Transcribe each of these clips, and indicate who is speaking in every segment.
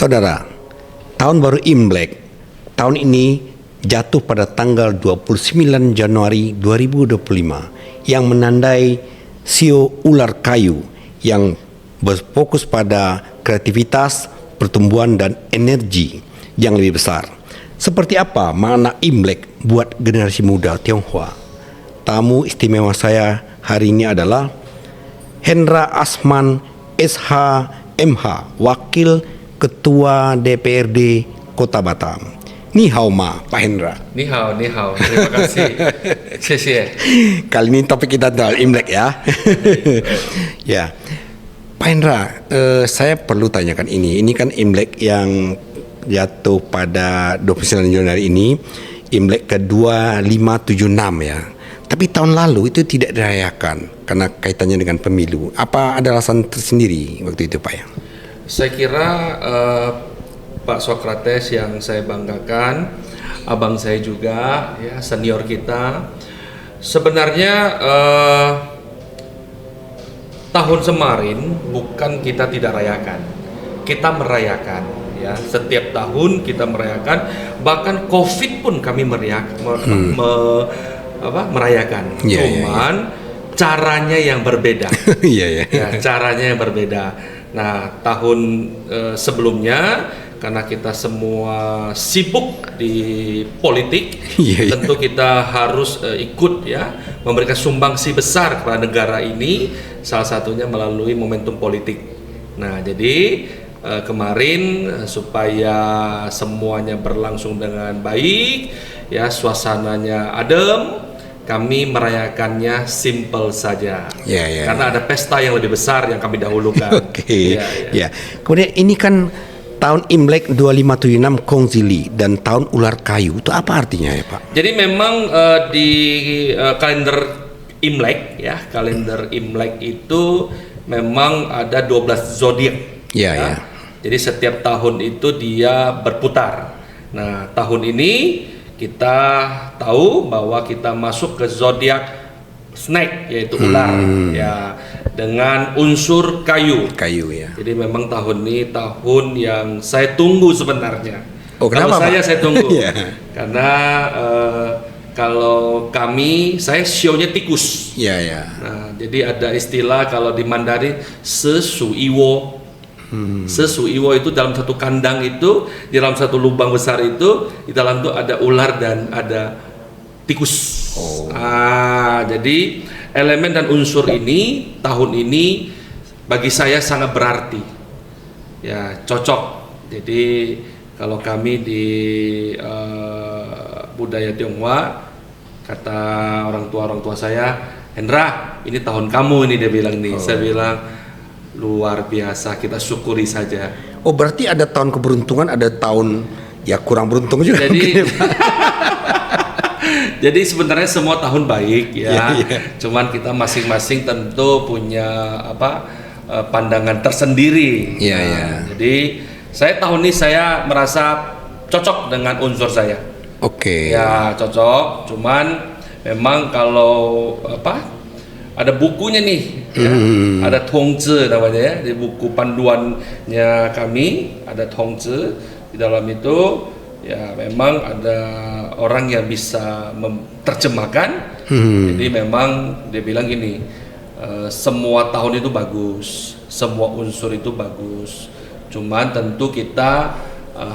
Speaker 1: Saudara, tahun baru Imlek tahun ini jatuh pada tanggal 29 Januari 2025 yang menandai sio ular kayu yang berfokus pada kreativitas, pertumbuhan dan energi yang lebih besar. Seperti apa makna Imlek buat generasi muda Tionghoa? Tamu istimewa saya hari ini adalah Hendra Asman SH MH, Wakil Ketua DPRD Kota Batam. Ni hao ma, Pak Hendra.
Speaker 2: Ni hao. Terima kasih. Xie.
Speaker 1: Kali ini topik kita adalah Imlek ya. Ya, Pak Hendra, saya perlu tanyakan ini. Ini kan Imlek yang jatuh pada 29 Januari ini, Imlek ke-2576 ya. Tapi tahun lalu itu tidak dirayakan karena kaitannya dengan pemilu. Apa ada alasan tersendiri waktu itu, Pak ya?
Speaker 2: Saya kira Pak Sokrates yang saya banggakan, abang saya juga, ya senior kita. Sebenarnya tahun kemarin bukan kita tidak rayakan, kita merayakan. Ya, setiap tahun kita merayakan, bahkan COVID pun kami merayakan. Cuman caranya yang berbeda. Ya, caranya yang berbeda. Nah, tahun sebelumnya karena kita semua sibuk di politik, tentu kita harus ikut ya, memberikan sumbangsi besar kepada negara ini, salah satunya melalui momentum politik. Nah, jadi kemarin supaya semuanya berlangsung dengan baik, ya suasananya adem, kami merayakannya simple saja. Karena ada pesta yang lebih besar yang kami dahulukan.
Speaker 1: Ya. Kemudian ini kan tahun Imlek 2576 Kongzili dan tahun ular kayu, itu apa artinya ya Pak?
Speaker 2: Jadi memang di kalender Imlek ya, kalender Imlek itu memang ada 12 zodiak. Jadi setiap tahun itu dia berputar. Nah, tahun ini kita tahu bahwa kita masuk ke zodiak snake, yaitu ular ya, dengan unsur kayu ya. Jadi memang tahun ini tahun yang saya tunggu sebenarnya.
Speaker 1: Kenapa?
Speaker 2: Kalau saya tunggu karena kalau kami, saya sionya tikus. Nah, jadi ada istilah kalau di Mandarin sesuiwo. Sesuiwo itu dalam satu kandang itu, di dalam satu lubang besar itu, di dalam itu ada ular dan ada tikus. Jadi elemen dan unsur ini tahun ini bagi saya sangat berarti. Ya, cocok. Jadi kalau kami di budaya Tionghoa, kata orang tua saya, Hendra, ini tahun kamu ini, dia bilang nih. Saya bilang luar biasa, kita syukuri saja.
Speaker 1: Berarti ada tahun keberuntungan, ada tahun ya kurang beruntung juga.
Speaker 2: Jadi sebenarnya semua tahun baik ya. Cuman kita masing-masing tentu punya pandangan tersendiri. Jadi saya tahun ini saya merasa cocok dengan unsur saya. Ya, cocok. Cuman memang kalau ada bukunya nih, ada Tongzi namanya ya, di buku panduannya kami ada Tongzi. Di dalam itu ya memang ada orang yang bisa terjemahkan. Jadi memang dia bilang gini, semua tahun itu bagus, semua unsur itu bagus. Cuman tentu kita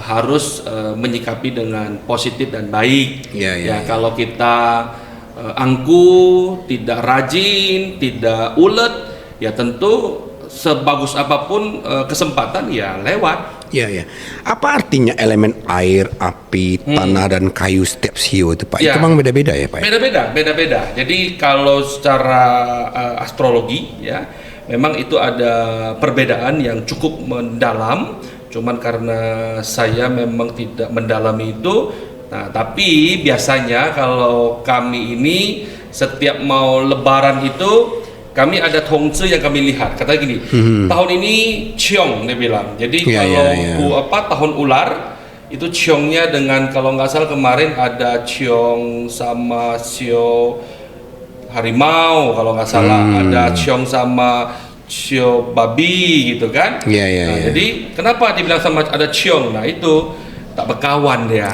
Speaker 2: harus menyikapi dengan positif dan baik. Kalau kita angkuh, tidak rajin, tidak ulet, ya tentu sebagus apapun kesempatan ya lewat.
Speaker 1: Apa artinya elemen air, api, tanah dan kayu setiap sio itu Pak? Itu memang beda-beda ya Pak?
Speaker 2: Beda-beda. Jadi kalau secara astrologi ya, memang itu ada perbedaan yang cukup mendalam. Cuman karena saya memang tidak mendalami itu. Nah, tapi biasanya kalau kami ini setiap mau lebaran itu kami ada Tongzi yang kami lihat. Katanya gini, tahun ini Ciong dia bilang. Jadi tahun ular itu Ciongnya dengan, kalau nggak salah kemarin ada Ciong sama sio harimau, kalau nggak salah ada Ciong sama Cio babi gitu kan. Jadi kenapa dibilang sama ada ciong? Nah itu tak berkawan dia.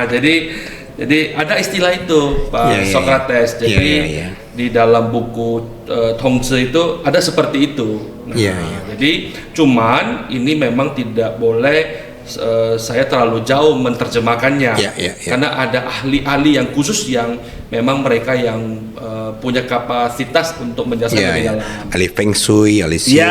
Speaker 2: Jadi ada istilah itu Pak Socrates. Jadi di dalam buku Tongzi itu ada seperti itu. Jadi cuman ini memang tidak boleh saya terlalu jauh menerjemahkannya karena ada ahli-ahli yang khusus yang memang mereka yang punya kapasitas untuk menjelaskan lebih dalam.
Speaker 1: Ahli Feng Shui, ahli Sio.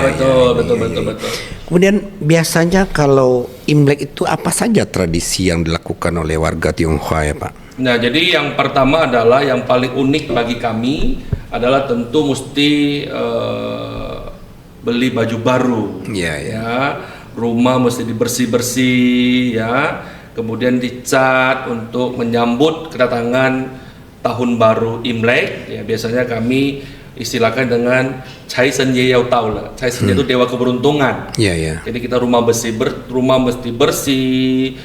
Speaker 2: Betul.
Speaker 1: Kemudian biasanya kalau Imlek itu apa saja tradisi yang dilakukan oleh warga Tionghoa ya Pak?
Speaker 2: Nah jadi yang pertama adalah yang paling unik bagi kami adalah tentu mesti beli baju baru. Rumah mesti dibersih-bersih ya, kemudian dicat untuk menyambut kedatangan tahun baru Imlek ya. Biasanya kami istilahkan dengan Cai Sen Ye Yao Tao lah. Cai Sen itu dewa keberuntungan. Jadi kita rumah mesti bersih,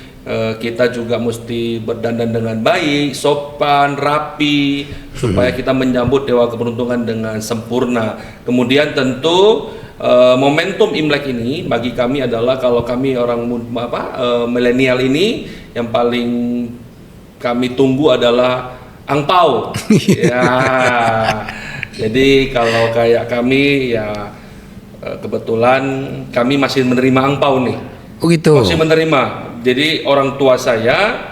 Speaker 2: kita juga mesti berdandan dengan baik, sopan, rapi supaya kita menyambut dewa keberuntungan dengan sempurna. Kemudian tentu momentum Imlek ini bagi kami adalah kalau kami orang milenial ini yang paling kami tunggu adalah angpau. Jadi kalau kayak kami ya kebetulan kami masih menerima angpau nih. Masih menerima. Jadi orang tua saya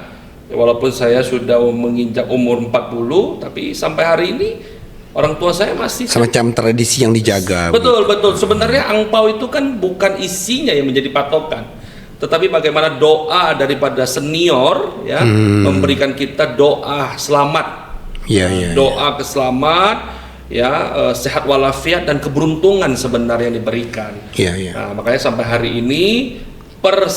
Speaker 2: walaupun saya sudah menginjak umur 40 tapi sampai hari ini orang tua saya masih
Speaker 1: semacam tradisi yang dijaga.
Speaker 2: Betul. Sebenarnya angpau itu kan bukan isinya yang menjadi patokan, tetapi bagaimana doa daripada senior ya memberikan kita doa selamat, doa keselamat ya, sehat walafiat dan keberuntungan sebenarnya yang diberikan. Nah, makanya sampai hari ini per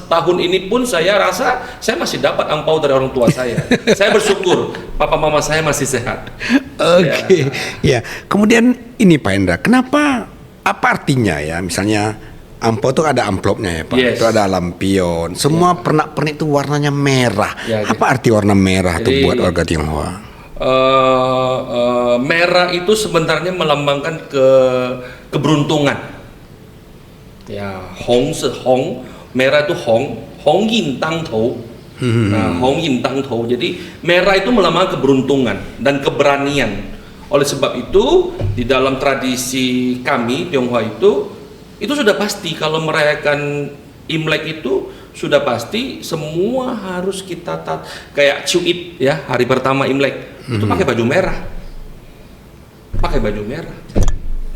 Speaker 2: tahun ini pun saya rasa saya masih dapat angpau dari orang tua saya. Saya bersyukur papa mama saya masih sehat.
Speaker 1: Kemudian ini Pak Hendra, kenapa, apa artinya ya misalnya angpau itu ada amplopnya ya Pak, itu ada lampion, semua pernak-pernik itu warnanya merah. Apa arti warna merah itu buat warga Tionghoa?
Speaker 2: Merah itu sebenarnya melambangkan keberuntungan. Hong se hong, merah itu hong yin tang tou. Nah, hong yin tang tou. Jadi merah itu melambangkan keberuntungan dan keberanian. Oleh sebab itu di dalam tradisi kami Tionghoa itu sudah pasti kalau merayakan Imlek itu sudah pasti semua harus kita kayak Cuit ya, hari pertama Imlek itu pakai baju merah.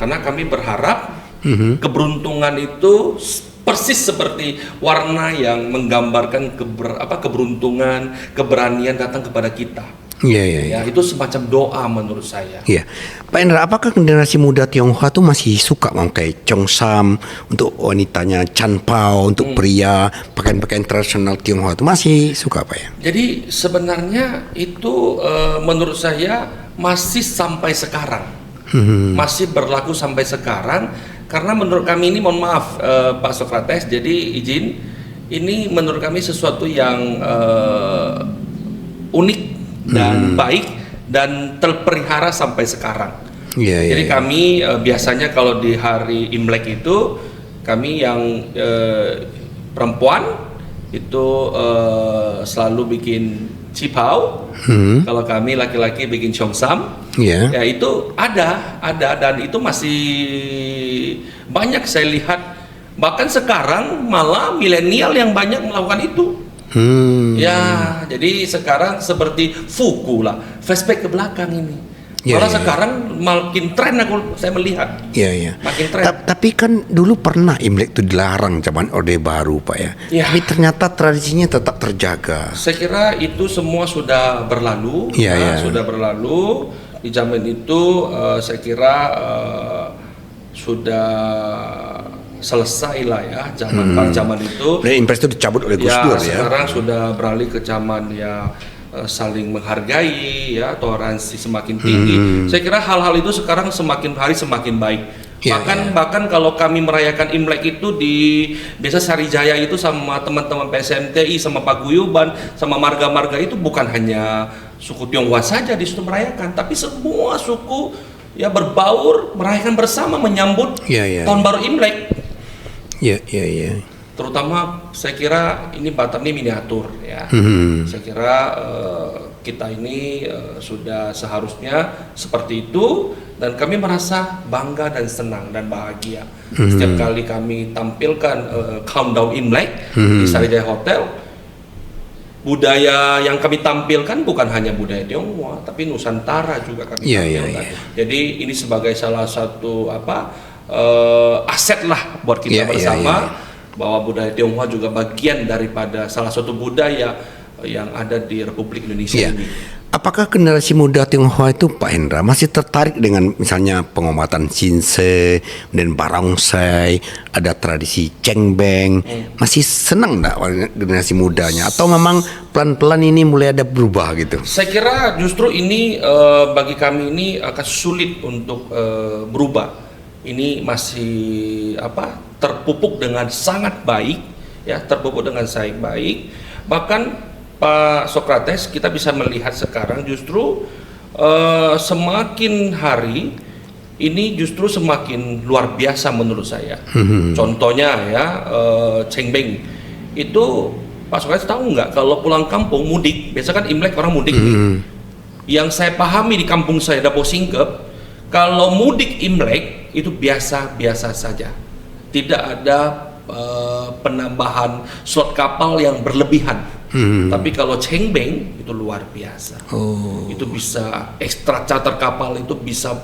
Speaker 2: Karena kami berharap keberuntungan itu persis seperti warna yang menggambarkan keberuntungan, keberanian datang kepada kita. Itu semacam doa menurut saya.
Speaker 1: Pak Hendra, apakah generasi muda Tionghoa tuh masih suka memakai Cheongsam untuk wanitanya, Chanpao untuk pria, pakaian-pakaian tradisional Tionghoa itu masih suka Pak ya?
Speaker 2: Jadi sebenarnya itu menurut saya masih sampai sekarang. Masih berlaku sampai sekarang. Karena menurut kami ini, mohon maaf Pak Socrates, jadi izin, ini menurut kami sesuatu yang unik dan baik dan terpelihara sampai sekarang. Jadi kami biasanya kalau di hari Imlek itu kami yang perempuan itu selalu bikin cipau. Kalau kami laki-laki bikin Cheongsam. Ya itu ada dan itu masih banyak saya lihat, bahkan sekarang malah milenial yang banyak melakukan itu. Jadi sekarang seperti fuku lah, flashback ke belakang ini. Malah sekarang makin tren saya melihat. Makin tren.
Speaker 1: Tapi kan dulu pernah Imlek itu dilarang zaman Orde Baru Pak ya. Tapi ternyata tradisinya tetap terjaga.
Speaker 2: Saya kira itu semua sudah berlalu. Sudah berlalu. Di zaman itu saya kira sudah selesai lah ya zaman itu.
Speaker 1: Dan impres itu dicabut oleh Gus Dur ya.
Speaker 2: Sekarang sudah beralih ke zaman ya saling menghargai ya, toleransi semakin tinggi. Saya kira hal-hal itu sekarang semakin hari semakin baik. Bahkan kalau kami merayakan Imlek itu di Desa Sarijaya itu sama teman-teman PSMTI, sama paguyuban, sama marga-marga itu bukan hanya suku Tionghoa saja di situ merayakan, tapi semua suku ya berbaur, merayakan bersama menyambut Tahun Baru Imlek. Terutama saya kira ini Batam ini miniatur ya. Saya kira kita ini sudah seharusnya seperti itu, dan kami merasa bangga dan senang dan bahagia setiap kali kami tampilkan countdown Imlek di Sarijaya Hotel. Budaya yang kami tampilkan bukan hanya budaya Tionghoa, tapi Nusantara juga kami tampilkan. Jadi ini sebagai salah satu aset lah buat kita bersama. Bahwa budaya Tionghoa juga bagian daripada salah satu budaya yang ada di Republik Indonesia ini.
Speaker 1: Apakah generasi muda Tionghoa itu Pak Hendra masih tertarik dengan misalnya pengobatan Sinse dan barongsai, ada tradisi cengbeng, masih senang enggak generasi mudanya, atau memang pelan-pelan ini mulai ada berubah gitu?
Speaker 2: Saya kira justru ini bagi kami ini akan sulit untuk berubah. Ini masih terpupuk dengan sangat baik ya, terpupuk dengan sangat baik. Bahkan Pak Sokrates, kita bisa melihat sekarang justru semakin hari ini justru semakin luar biasa menurut saya. Contohnya ya, cengbeng itu Pak Sokrates tahu nggak kalau pulang kampung mudik, biasa kan Imlek orang mudik nih. Yang saya pahami di kampung saya Dapo Singkep, kalau mudik Imlek itu biasa-biasa saja, tidak ada penambahan slot kapal yang berlebihan. Tapi kalau cengbeng itu luar biasa. Itu bisa ekstra charter kapal, itu bisa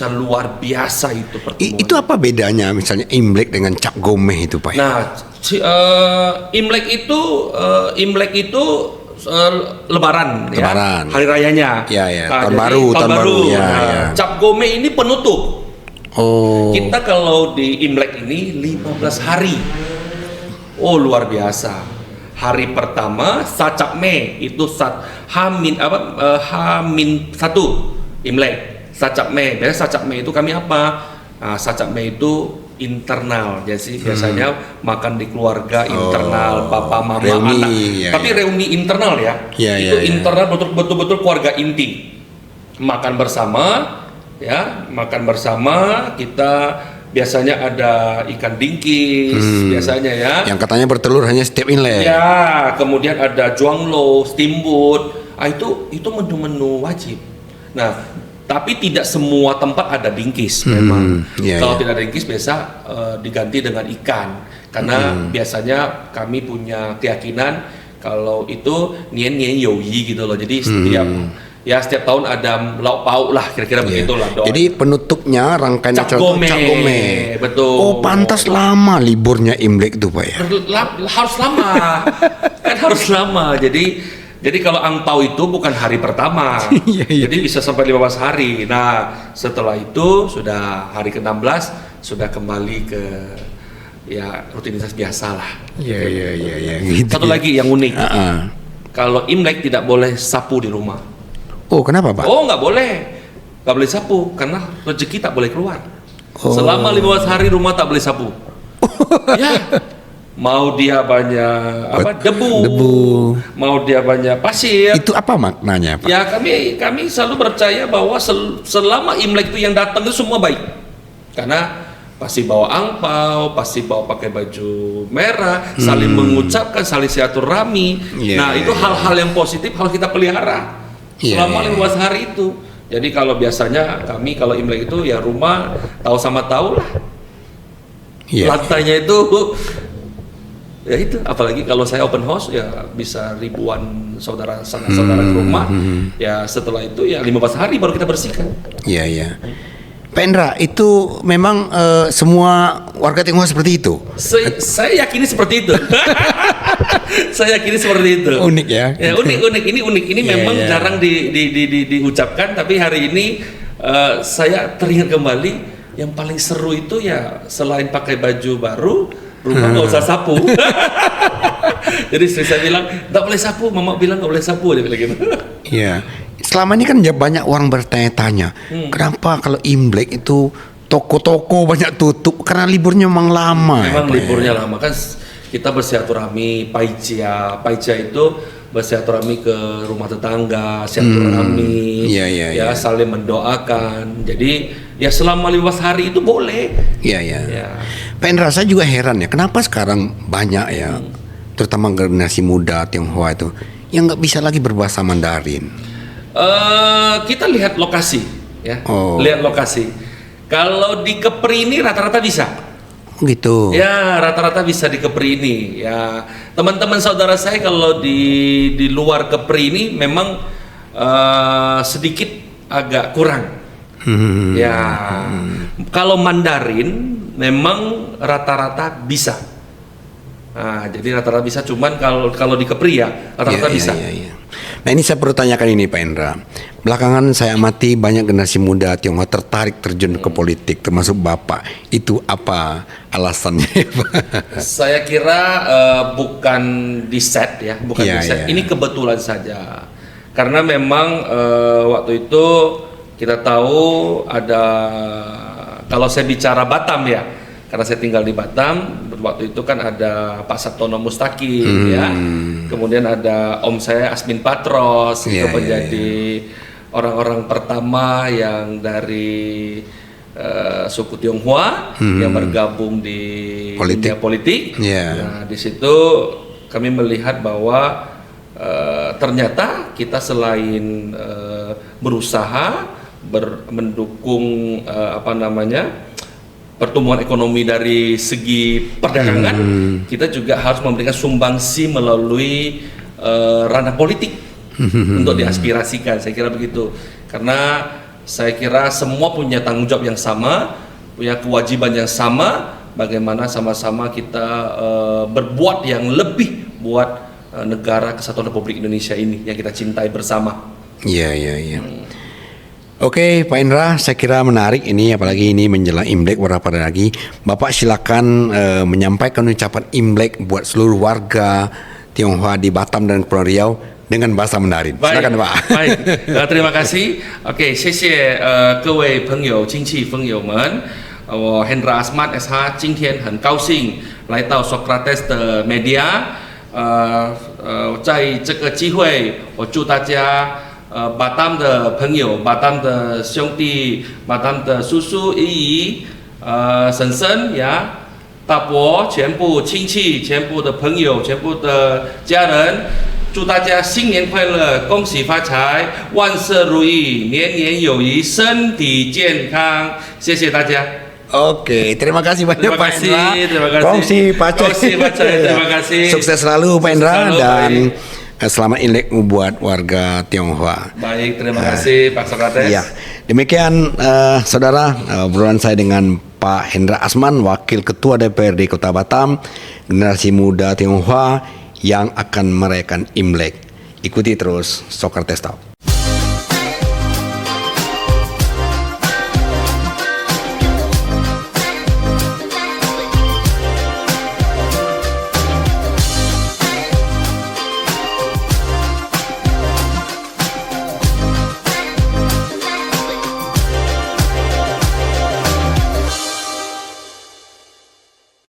Speaker 2: luar biasa itu pertemuan.
Speaker 1: Itu apa bedanya misalnya Imlek dengan Cap Gomeh itu Pak?
Speaker 2: Nah, Imlek itu Lebaran, ya, hari rayanya.
Speaker 1: Tahun baru.
Speaker 2: Cap Gomeh ini penutup. Kita kalau di Imlek ini 15 hari. Luar biasa. Hari pertama Sacap Me itu Hamin 1 Imlek. Sacap Me. Biasanya Sacap Me itu kami apa? Sacap Me itu internal. Jadi biasanya makan di keluarga internal, papa, mama,
Speaker 1: reuni,
Speaker 2: anak. Tapi reuni internal ya. Itu internal betul-betul keluarga inti. Makan bersama. Ya, makan bersama, kita biasanya ada ikan dingkis, biasanya ya.
Speaker 1: Yang katanya bertelur hanya setiap Imlek.
Speaker 2: Ya, kemudian ada juanglo, steamboat. Itu menu-menu wajib. Nah, tapi tidak semua tempat ada dingkis memang. Kalau tidak ada dingkis biasa diganti dengan ikan. Karena biasanya kami punya keyakinan kalau itu nien yoyi gitu loh. Jadi setiap tahun ada lauk pauk lah, kira-kira begitulah.
Speaker 1: Jadi penutupnya rangkaian
Speaker 2: Cap Gomeh. Betul.
Speaker 1: Pantas lama liburnya Imlek itu Pak ya?
Speaker 2: Harus lama. Kan harus lama. Jadi kalau angpau itu bukan hari pertama. Jadi bisa sampai 15 hari. Nah, setelah itu sudah hari ke-16 sudah kembali ke rutinitas biasa lah. Gitu. Satu lagi yang unik. Kalau Imlek tidak boleh sapu di rumah.
Speaker 1: Kenapa Pak?
Speaker 2: Nggak boleh sapu karena rezeki tak boleh keluar. Selama 15 hari rumah tak boleh sapu. Mau dia banyak debu, mau dia banyak pasir.
Speaker 1: Itu apa maknanya Pak?
Speaker 2: Ya kami selalu percaya bahwa selama Imlek itu yang datang itu semua baik. Karena pasti bawa angpau, pasti bawa pakai baju merah, saling mengucapkan, saling silaturahmi. Itu hal-hal yang positif harus kita pelihara. Selama 15 hari itu. Jadi kalau biasanya kami kalau Imlek itu ya rumah tahu sama tahu lah. Lantainya itu ya itu, apalagi kalau saya open house ya bisa ribuan saudara ke rumah. Ya setelah itu ya 15 hari baru kita bersihkan.
Speaker 1: Pak Hendra, itu memang semua warga Tionghoa seperti itu?
Speaker 2: Saya yakini seperti itu. Saya yakini seperti itu.
Speaker 1: Unik ya?
Speaker 2: Unik. Ini unik. Ini memang jarang diucapkan, tapi hari ini saya teringat kembali yang paling seru itu ya selain pakai baju baru, rumah nggak usah sapu. Jadi istri saya bilang nggak boleh sapu, mama bilang nggak boleh sapu, dia bilang gitu.
Speaker 1: Selama ini kan banyak orang bertanya-tanya, kenapa kalau Imlek itu toko-toko banyak tutup? Karena liburnya memang lama.
Speaker 2: Memang liburnya lama kan, kita bersilaturahmi, Paijia itu bersilaturahmi ke rumah tetangga, silaturahmi, ya saling mendoakan. Jadi ya selama 15 hari itu boleh.
Speaker 1: Ya. Pak Hendra, saya juga heran ya, kenapa sekarang banyak ya, terutama generasi muda Tionghoa itu yang nggak bisa lagi berbahasa Mandarin.
Speaker 2: Kita lihat lokasi, ya. Lihat lokasi. Kalau di Kepri ini rata-rata bisa.
Speaker 1: Gitu.
Speaker 2: Ya, rata-rata bisa di Kepri ini. Ya, teman-teman saudara saya kalau di luar Kepri ini memang sedikit agak kurang. Ya, kalau Mandarin memang rata-rata bisa. Nah, jadi rata-rata bisa. Cuman kalau di Kepri ya rata-rata bisa.
Speaker 1: Nah, ini saya perlu tanyakan ini Pak Hendra. Belakangan saya amati banyak generasi muda Tionghoa tertarik terjun ke politik, termasuk Bapak. Itu apa alasannya, Pak?
Speaker 2: Saya kira bukan di set ya, bukan di set. Ini kebetulan saja. Karena memang waktu itu kita tahu ada, kalau saya bicara Batam ya, karena saya tinggal di Batam, waktu itu kan ada Pak Sabtono Mustaqim ya, kemudian ada Om saya Asmin Patros, itu menjadi orang-orang pertama yang dari suku Tionghoa yang bergabung di dunia politik. Nah, di situ kami melihat bahwa ternyata kita selain berusaha mendukung pertumbuhan ekonomi dari segi perdagangan, kita juga harus memberikan sumbangsi melalui ranah politik untuk diaspirasikan. Saya kira begitu, karena saya kira semua punya tanggung jawab yang sama, punya kewajiban yang sama, bagaimana sama-sama kita berbuat yang lebih buat negara Kesatuan Republik Indonesia ini yang kita cintai bersama.
Speaker 1: Iya. Oke, Pak Hendra, saya kira menarik ini, apalagi ini menjelang Imlek beberapa hari lagi. Bapak silakan menyampaikan ucapan Imlek buat seluruh warga Tionghoa di Batam dan Kepulauan Riau dengan bahasa Mandarin. Silakan, Pak.
Speaker 2: Baik, terima kasih. Oke, 谢谢各位朋友、亲戚朋友们。我 Hendra Asmat SH 今天很高兴来到 Socrates 的 Media。在这个机会，我祝大家。巴淡的朋友、巴淡的兄弟、巴淡的叔叔姨姨、婶婶呀、大伯，全部亲戚、全部的朋友、全部的家人，祝大家新年快乐，恭喜发财，万事如意，年年有余，身体健康。谢谢大家。
Speaker 1: Oke, terima kasih banyak Pak Hendra.
Speaker 2: Terima kasih.
Speaker 1: Kongsi Pacai.
Speaker 2: Terima kasih.
Speaker 1: Sukses selalu Pak Hendra dan selamat Imlek buat warga Tionghoa.
Speaker 2: Baik, terima kasih Pak Socrates.
Speaker 1: Ya, demikian saudara obrolan saya dengan Pak Hendra Asman, Wakil Ketua DPRD Kota Batam, generasi muda Tionghoa yang akan merayakan Imlek. Ikuti terus Socrates Talk.